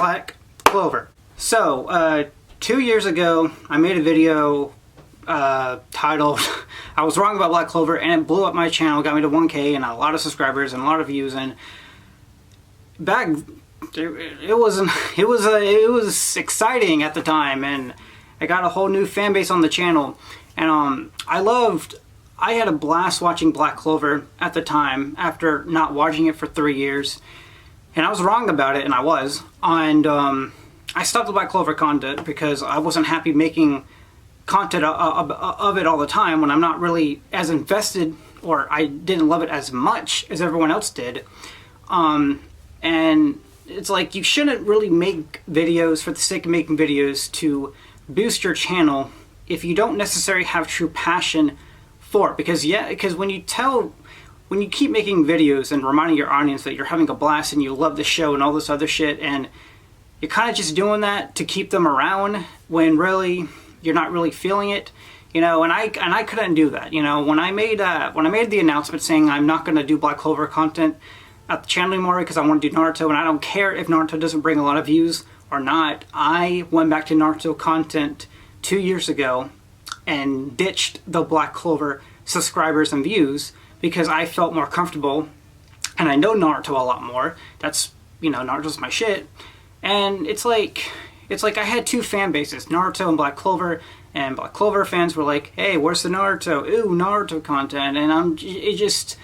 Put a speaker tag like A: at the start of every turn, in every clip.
A: Black Clover. So, 2 years ago, I made a video titled I was wrong about Black Clover, and it blew up my channel, got me to 1K and a lot of subscribers and a lot of views. And back it was exciting at the time, and I got a whole new fan base on the channel. And I had a blast watching Black Clover at the time after not watching it for 3 years. And I was wrong about it, and I was. And I stopped the Black Clover content because I wasn't happy making content of it all the time when I'm not really as invested, or I didn't love it as much as everyone else did. And it's like, you shouldn't really make videos for the sake of making videos to boost your channel if you don't necessarily have true passion for it. Because when you keep making videos and reminding your audience that you're having a blast and you love the show and all this other shit, and you're kind of just doing that to keep them around when really you're not really feeling it, you know. And I couldn't do that, you know. When I made the announcement saying I'm not going to do Black Clover content at the channel anymore because I want to do Naruto, and I don't care if Naruto doesn't bring a lot of views or not, I went back to Naruto content 2 years ago and ditched the Black Clover subscribers and views because I felt more comfortable, and I know Naruto a lot more. That's, you know, Naruto's my shit. And it's like I had two fan bases, Naruto and Black Clover, and Black Clover fans were like, hey, where's the Naruto? Ooh, Naruto content. And it just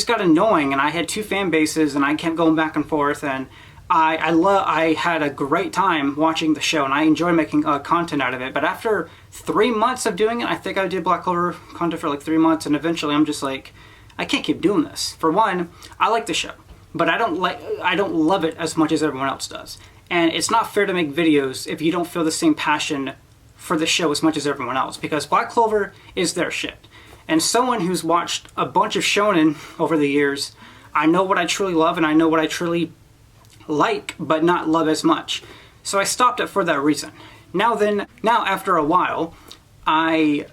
A: got annoying, and I had two fan bases, and I kept going back and forth, and I had a great time watching the show, and I enjoyed making content out of it. But after 3 months of doing it, I think I did Black Clover content for like 3 months, and eventually I'm just like, I can't keep doing this. For one, I like the show, but I don't love it as much as everyone else does. And it's not fair to make videos if you don't feel the same passion for the show as much as everyone else, because Black Clover is their shit. And someone who's watched a bunch of shonen over the years, I know what I truly love, and I know what I truly like, but not love as much. So I stopped it for that reason. Now after a while, I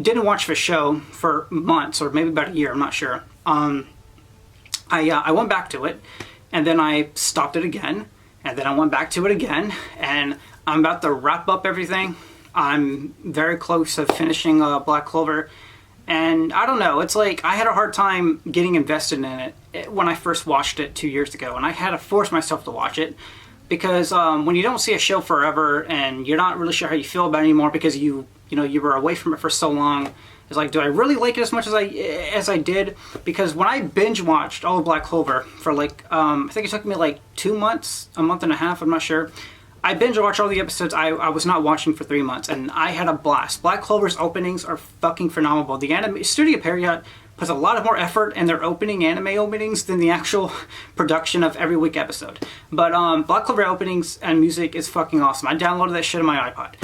A: didn't watch the show for months, or maybe about a year, I'm not sure. I went back to it, and then I stopped it again, and then I went back to it again, and I'm about to wrap up everything. I'm very close to finishing Black Clover, and I don't know, it's like I had a hard time getting invested in it when I first watched it 2 years ago, and I had to force myself to watch it, because when you don't see a show forever and you're not really sure how you feel about it anymore because you were away from it for so long, it's like, do I really like it as much as I did? Because when I binge watched all of Black Clover for like, I think it took me like 2 months, a month and a half, I'm not sure. I binge watched all the episodes I was not watching for 3 months, and I had a blast. Black Clover's openings are fucking phenomenal. The anime Studio Period puts a lot of more effort in their anime openings than the actual production of every week episode. But Black Clover openings and music is fucking awesome. I downloaded that shit on my iPod,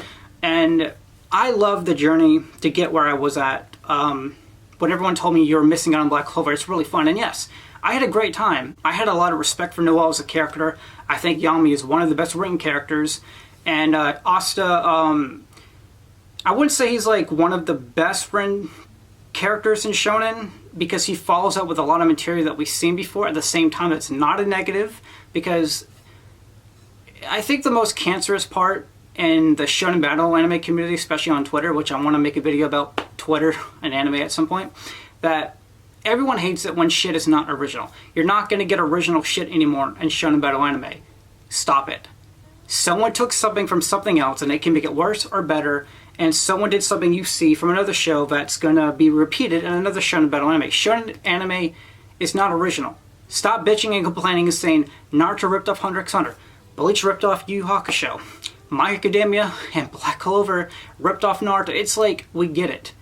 A: and I love the journey to get where I was at. When everyone told me you were missing out on Black Clover, it's really fun. And yes, I had a great time. I had a lot of respect for Noelle as a character. I think Yami is one of the best written characters. And Asta, I wouldn't say he's like one of the best written characters in shonen, because he follows up with a lot of material that we've seen before. At the same time, it's not a negative, because I think the most cancerous part in the shonen battle anime community, especially on Twitter, which I want to make a video about Twitter and anime at some point, that everyone hates it when shit is not original. You're not going to get original shit anymore in shonen battle anime. Stop it. Someone took something from something else and they can make it worse or better, and someone did something you see from another show that's going to be repeated in another shonen battle anime. Shonen anime is not original. Stop bitching and complaining and saying Naruto ripped off Hunter x Hunter, Bleach ripped off Yu Yu Hakusho, My Academia and Black Clover ripped off Naruto. It's like, we get it.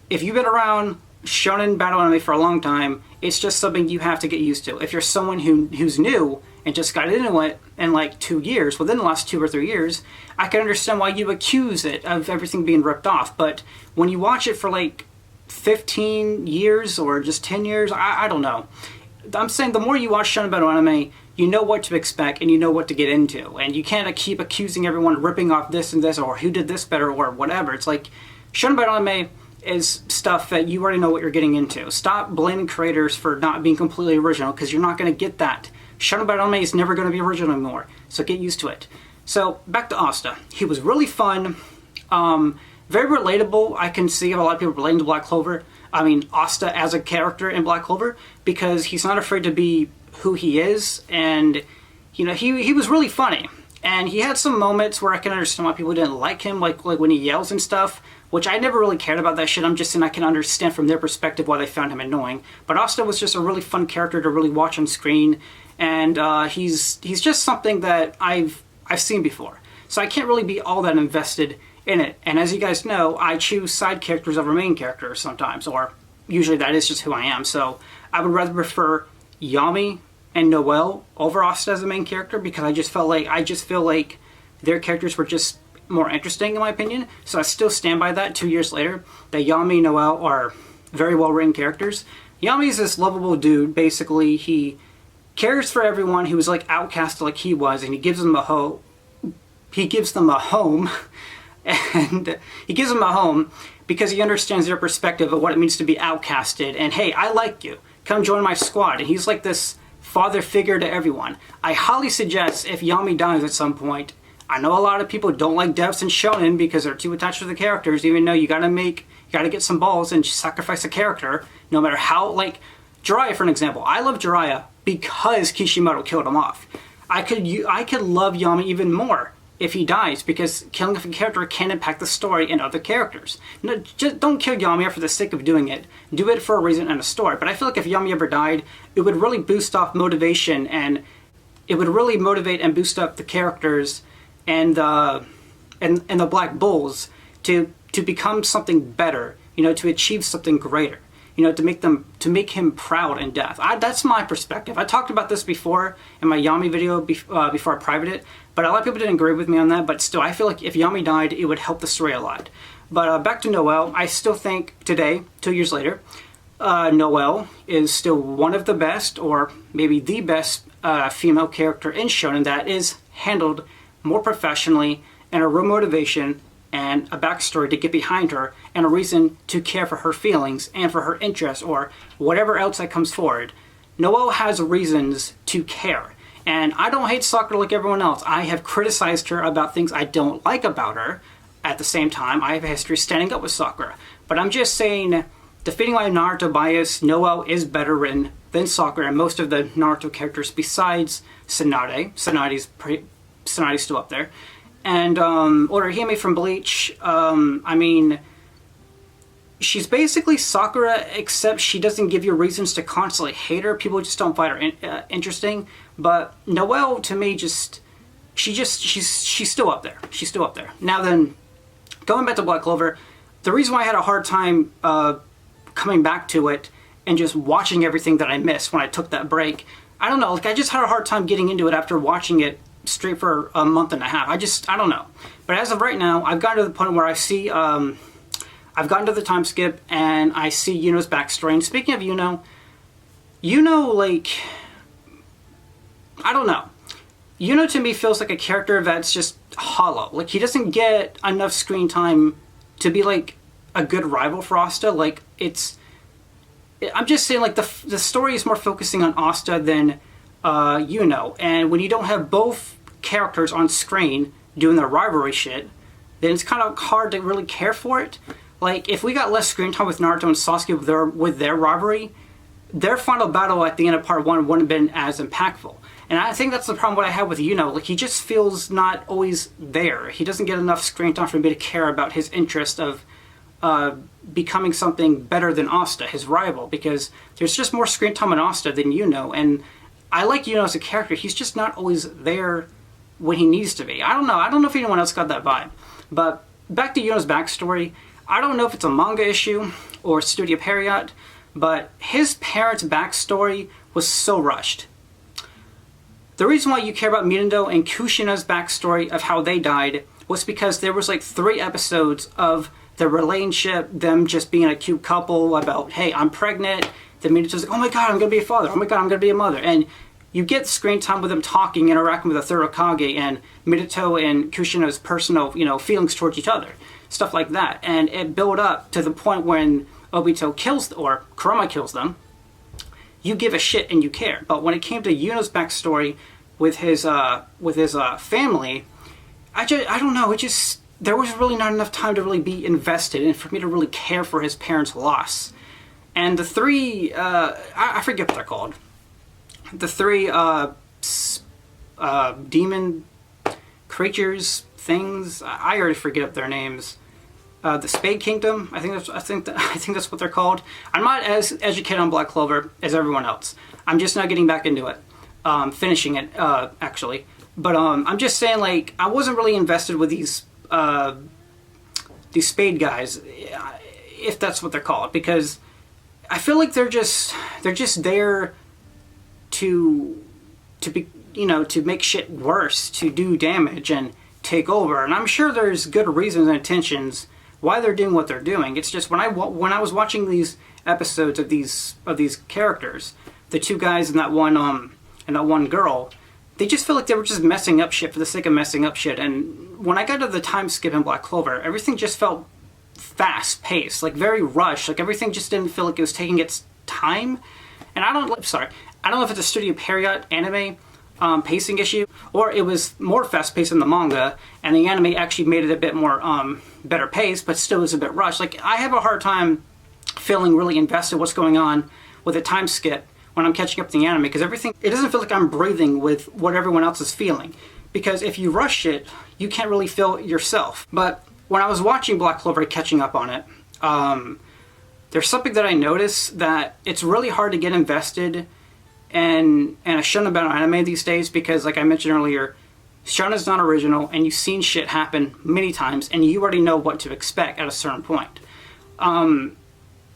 A: If you've been around shonen battle anime for a long time, it's just something you have to get used to. If you're someone who's new and just got into it in like 2 years, within the last 2 or 3 years, I can understand why you accuse it of everything being ripped off. But when you watch it for like 15 years or just 10 years, I don't know. I'm saying the more you watch shonen battle anime, you know what to expect and you know what to get into. And you can't keep accusing everyone ripping off this and this, or who did this better, or whatever. It's like, shonen battle anime is stuff that you already know what you're getting into. Stop blaming creators for not being completely original, because you're not going to get that Shonen Battle Anime is never going to be original anymore, so get used to it. So, back to Asta. He was really fun, very relatable. I can see a lot of people relating to Black Clover. I mean, Asta as a character in Black Clover, because he's not afraid to be who he is, and, you know, he was really funny. And he had some moments where I can understand why people didn't like him, like when he yells and stuff, which I never really cared about that shit. I'm just saying I can understand from their perspective why they found him annoying. But Asta was just a really fun character to really watch on screen, and he's just something that I've seen before. So I can't really be all that invested in it. And as you guys know, I choose side characters over main characters sometimes, or usually that is just who I am. So I would rather prefer Yami and Noelle over Asta as the main character, because I just feel like their characters were just more interesting in my opinion. So I still stand by that 2 years later, that Yami and Noelle are very well written characters. Yami's this lovable dude. Basically, he cares for everyone. He was like outcast like he was, and he gives them a home. He gives them a home, and he gives them a home because he understands their perspective of what it means to be outcasted. And hey, I like you. Come join my squad. And he's like this father figure to everyone. I highly suggest if Yami dies at some point. I know a lot of people don't like devs in shonen because they're too attached to the characters, even though you gotta get some balls and sacrifice a character, no matter how, like, Jiraiya for an example. I love Jiraiya because Kishimoto killed him off. I could love Yami even more if he dies, because killing a character can impact the story and other characters. No, just don't kill Yami for the sake of doing it. Do it for a reason and a story. But I feel like if Yami ever died, it would really boost off motivation, and it would really motivate and boost up the characters and the Black Bulls to become something better, you know, to achieve something greater, you know, to make him proud in death. That's my perspective. I talked about this before in my Yami video before I privated it, but a lot of people didn't agree with me on that. But still, I feel like if Yami died, it would help the story a lot. But back to Noelle, I still think today, 2 years later, Noelle is still one of the best, or maybe the best female character in shonen that is handled more professionally, and a real motivation and a backstory to get behind her, and a reason to care for her feelings and for her interests or whatever else that comes forward. Noelle has reasons to care. And I don't hate Sakura like everyone else. I have criticized her about things I don't like about her. At the same time, I have a history standing up with Sakura. But I'm just saying, defeating my Naruto bias, Noelle is better written than Sakura and most of the Naruto characters besides Tsunade. Tsunade's still up there. And Orihime from Bleach, I mean, she's basically Sakura, except she doesn't give you reasons to constantly hate her. People just don't find her interesting. But Noelle, to me, she's still up there. She's still up there. Now then, going back to Black Clover, the reason why I had a hard time coming back to it and just watching everything that I missed when I took that break, I don't know, like I just had a hard time getting into it after watching it straight for a month and a half. I don't know. But as of right now, I've gotten to the point where I see, I've gotten to the time skip and I see Yuno's backstory. And speaking of Yuno, like, I don't know. Yuno to me feels like a character that's just hollow. Like, he doesn't get enough screen time to be like a good rival for Asta. Like, I'm just saying, like, the story is more focusing on Asta than Yuno. And when you don't have both characters on screen doing their rivalry shit, then it's kind of hard to really care for it. Like, if we got less screen time with Naruto and Sasuke with their rivalry, their final battle at the end of part 1 wouldn't have been as impactful. And I think that's the problem what I have with Yuno. Like, he just feels not always there. He doesn't get enough screen time for me to care about his interest of becoming something better than Asta, his rival, because there's just more screen time on Asta than Yuno. And I like Yuno as a character. He's just not always there when he needs to be. I don't know if anyone else got that vibe. But back to Yuno's backstory, I don't know if it's a manga issue or Studio Period, but his parents' backstory was so rushed. The reason why you care about Mirando and Kushina's backstory of how they died was because there was like 3 episodes of the relationship, them just being a cute couple about, hey, I'm pregnant. Then Minato's like, oh my god, I'm going to be a father. Oh my god, I'm going to be a mother. And you get screen time with them talking, interacting with the third Hokage, and Minato and Kushina's personal, feelings towards each other. Stuff like that. And it built up to the point when Obito kills, or Kurama kills them. you give a shit and you care. But when it came to Yuno's backstory with his family, I don't know. It just, there was really not enough time to really be invested and for me to really care for his parents' loss. And the three, I forget what they're called. The three demon creatures, things. I already forget their names. The Spade Kingdom. I think that's what they're called. I'm not as educated on Black Clover as everyone else. I'm just now getting back into it, finishing it actually. But I'm just saying, like, I wasn't really invested with these Spade guys, if that's what they're called, because I feel like they're just there to be, you know, to make shit worse, to do damage and take over. And I'm sure there's good reasons and intentions why they're doing what they're doing. It's just when I was watching these episodes of these characters, the two guys and that one girl, they just feel like they were just messing up shit for the sake of messing up shit. And when I got to the time skip in Black Clover, everything just felt fast paced, like very rushed. Like everything just didn't feel like it was taking its time. And I don't know if it's a Studio Period anime pacing issue, or it was more fast paced in the manga, and the anime actually made it a bit more better paced, but still was a bit rushed. Like, I have a hard time feeling really invested what's going on with a time skip when I'm catching up to the anime, because it doesn't feel like I'm breathing with what everyone else is feeling. Because if you rush it, you can't really feel it yourself. But when I was watching Black Clover, catching up on it, there's something that I noticed, that it's really hard to get invested in a shonen battle anime these days, because, like I mentioned earlier, shonen's not original, and you've seen shit happen many times, and you already know what to expect at a certain point.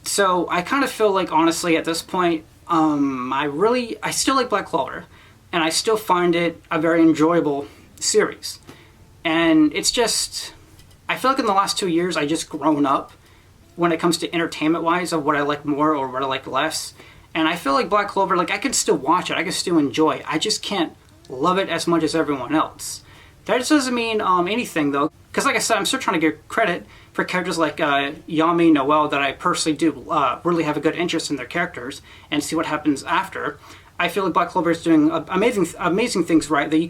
A: So I kind of feel like, honestly, at this point, I still like Black Clover, and I still find it a very enjoyable series. And it's just, I feel like in the last 2 years, I just grown up when it comes to entertainment-wise of what I like more or what I like less. And I feel like Black Clover, like, I can still watch it, I can still enjoy it. I just can't love it as much as everyone else. That just doesn't mean anything, though. Because, like I said, I'm still trying to get credit for characters like Yami, Noelle, that I personally do really have a good interest in their characters and see what happens after. I feel like Black Clover is doing amazing things right, that you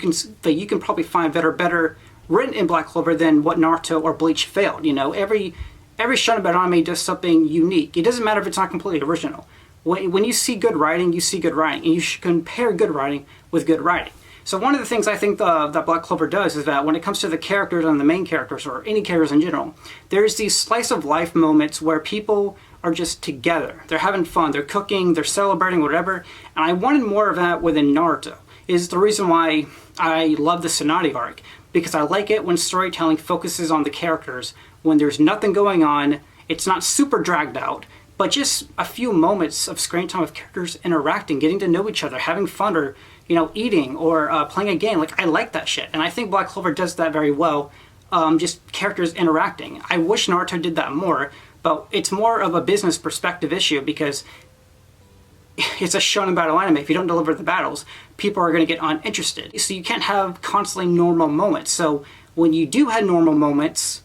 A: can probably find better written in Black Clover than what Naruto or Bleach failed. You know, every shonen battle anime does something unique. It doesn't matter if it's not completely original. When you see good writing, you see good writing, and you should compare good writing with good writing. So one of the things I think that Black Clover does is that when it comes to the characters and the main characters, or any characters in general, there's these slice of life moments where people are just together. They're having fun, they're cooking, they're celebrating, whatever. And I wanted more of that within Naruto. Is the reason why I love the Tsunade arc. Because I like it when storytelling focuses on the characters, when there's nothing going on, it's not super dragged out, but just a few moments of screen time of characters interacting, getting to know each other, having fun, or, you know, eating, or playing a game. Like, I like that shit. And I think Black Clover does that very well, just characters interacting. I wish Naruto did that more, but it's more of a business perspective issue, because it's a shonen battle anime. If you don't deliver the battles, people are going to get uninterested. So you can't have constantly normal moments. So when you do have normal moments,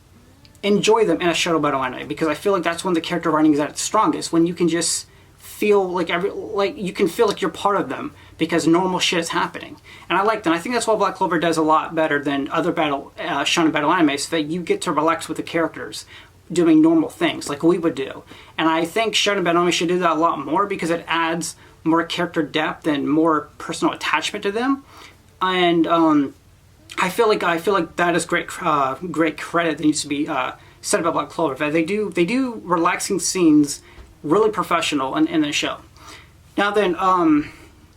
A: enjoy them in a shonen battle anime, because I feel like that's when the character writing is at its strongest, when you can just feel like you can feel like you're part of them because normal shit is happening. And I like that. I think that's what Black Clover does a lot better than other shonen battle animes, that you get to relax with the characters doing normal things like we would do. And I think shonen battle anime should do that a lot more, because it adds more character depth and more personal attachment to them. And I feel like that is great credit that needs to be said about Black Clover. That they do relaxing scenes really professional in the show. Now then,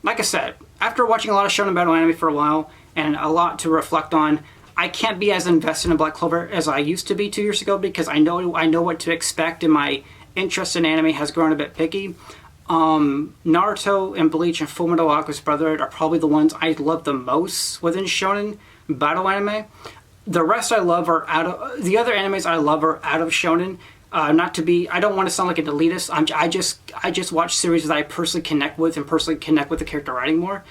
A: like I said, after watching a lot of shonen battle anime for a while and a lot to reflect on, I can't be as invested in Black Clover as I used to be 2 years ago, because I know what to expect, and my interest in anime has grown a bit picky. Naruto and Bleach and Fullmetal Alchemist Brotherhood are probably the ones I love the most within shonen battle anime. The rest I love are the other animes I love are out of shonen. I don't want to sound like an elitist. I just watch series that I personally connect with, and personally connect with the character writing more.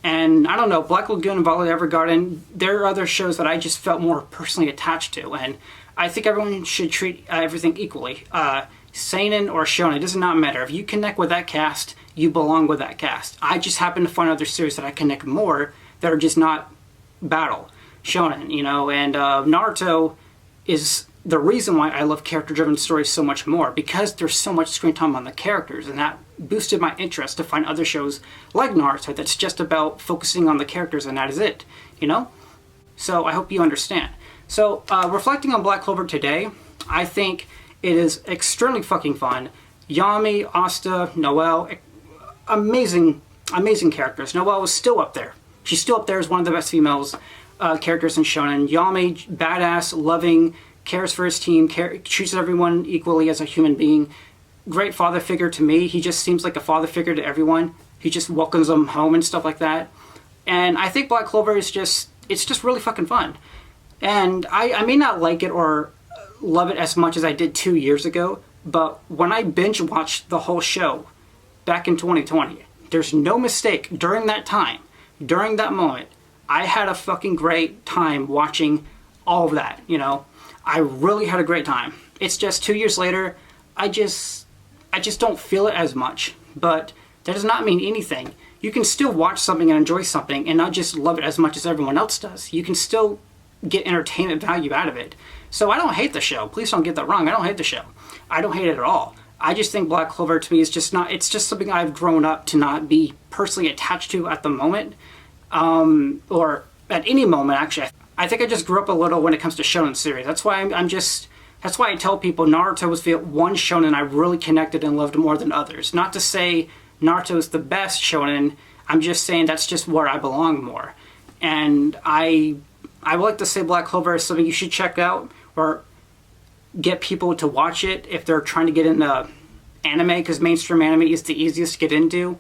A: And I don't know, Black Lagoon and Violet Evergarden, there are other shows that I just felt more personally attached to. And I think everyone should treat everything equally. Seinen or shonen, it does not matter. If you connect with that cast, you belong with that cast. I just happen to find other series that I connect more that are just not battle shonen, you know, and Naruto is the reason why I love character-driven stories so much more, because there's so much screen time on the characters, and that boosted my interest to find other shows like Naruto that's just about focusing on the characters and that is it, you know? So I hope you understand. So reflecting on Black Clover today, I think it is extremely fucking fun. Yami, Asta, Noelle, amazing characters. Noelle was still up there. She's still up there as one of the best females characters in shonen. Yami, badass, loving, cares for his team, treats everyone equally as a human being. Great father figure to me. He just seems like a father figure to everyone. He just welcomes them home and stuff like that. And I think Black Clover is just really fucking fun. And I may not like it or love it as much as I did 2 years ago, but when I binge watched the whole show back in 2020, there's no mistake, during that time, during that moment, I had a fucking great time watching all of that, you know? I really had a great time. It's just 2 years later, I just don't feel it as much, but that does not mean anything. You can still watch something and enjoy something and not just love it as much as everyone else does. You can still get entertainment value out of it. So I don't hate the show. Please don't get that wrong. I don't hate the show. I don't hate it at all. I just think Black Clover to me is just not, it's just something I've grown up to not be personally attached to at the moment, or at any moment actually. I think I just grew up a little when it comes to shonen series. That's why that's why I tell people Naruto was the one shonen I really connected and loved more than others. Not to say Naruto is the best shonen, I'm just saying that's just where I belong more. And I would like to say Black Clover is something you should check out or get people to watch it if they're trying to get into anime, because mainstream anime is the easiest to get into.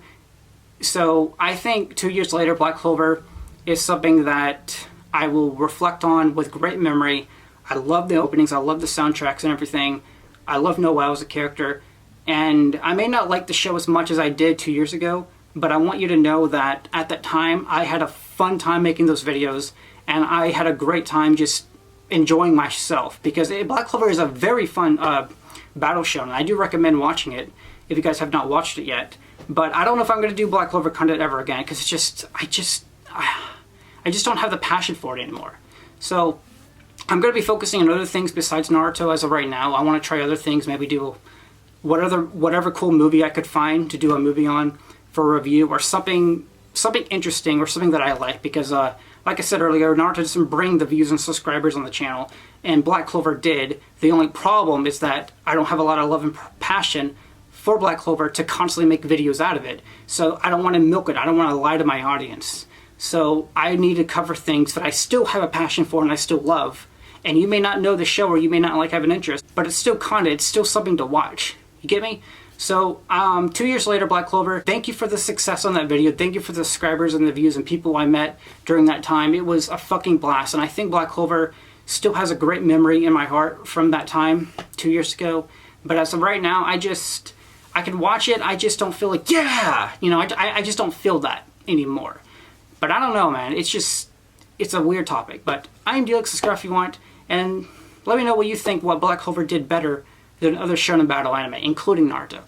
A: So I think 2 years later, Black Clover is something that I will reflect on with great memory. I love the openings, I love the soundtracks and everything. I love Noelle as a character. And I may not like the show as much as I did 2 years ago, but I want you to know that at that time, I had a fun time making those videos, and I had a great time just enjoying myself, because Black Clover is a very fun battle show, and I do recommend watching it if you guys have not watched it yet. But I don't know if I'm going to do Black Clover content ever again, because it's just, I just don't have the passion for it anymore. So I'm going to be focusing on other things besides Naruto as of right now. I want to try other things, maybe do whatever cool movie I could find to do a movie on for a review, or something interesting, or something that I like, because like I said earlier, Naruto doesn't bring the views and subscribers on the channel, and Black Clover did. The only problem is that I don't have a lot of love and passion for Black Clover to constantly make videos out of it. So I don't want to milk it. I don't want to lie to my audience. So I need to cover things that I still have a passion for and I still love. And you may not know the show, or you may not have an interest, but it's still content. It's still something to watch. You get me? So 2 years later, Black Clover, thank you for the success on that video. Thank you for the subscribers and the views and people I met during that time. It was a fucking blast. And I think Black Clover still has a great memory in my heart from that time 2 years ago. But as of right now, I can watch it. I just don't feel like, yeah, you know, I just don't feel that anymore. But I don't know, man. It's a weird topic. But I am Delix, subscribe if you want. And let me know what you think, what Black Clover did better than other shonen battle anime, including Naruto.